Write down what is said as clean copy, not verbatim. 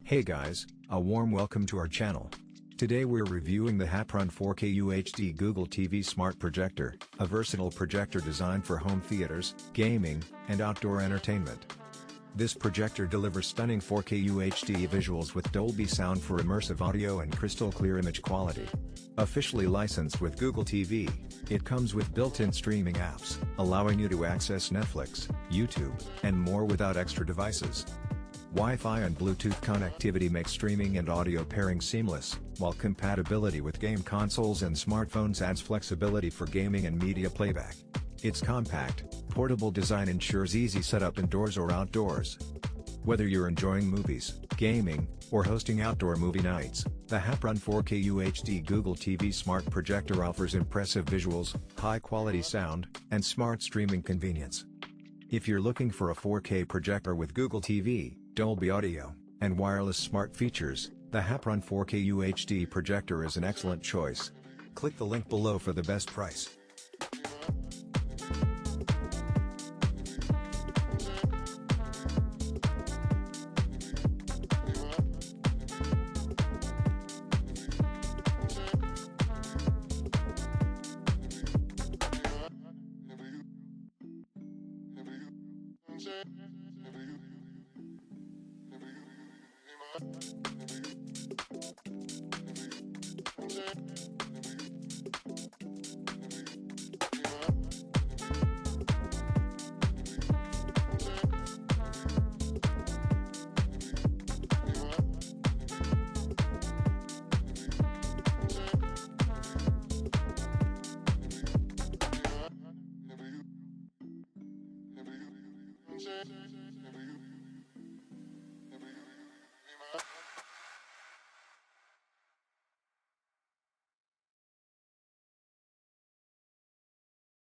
Hey guys, a warm welcome to our channel. Today we're reviewing the HAPPRUN 4K UHD Google TV Smart Projector, a versatile projector designed for home theaters, gaming, and outdoor entertainment. This projector delivers stunning 4K UHD visuals with Dolby Sound for immersive audio and crystal clear image quality. Officially licensed with Google TV, it comes with built-in streaming apps, allowing you to access Netflix, YouTube, and more without extra devices. Wi-Fi and Bluetooth connectivity makes streaming and audio pairing seamless, while compatibility with game consoles and smartphones adds flexibility for gaming and media playback. Its compact, portable design ensures easy setup indoors or outdoors. Whether you're enjoying movies, gaming, or hosting outdoor movie nights, the HAPPRUN 4K UHD Google TV Smart Projector offers impressive visuals, high-quality sound, and smart streaming convenience. If you're looking for a 4K projector with Google TV, Dolby Audio, and wireless smart features, the HAPPRUN 4K UHD projector is an excellent choice. Click the link below for the best price. Never you,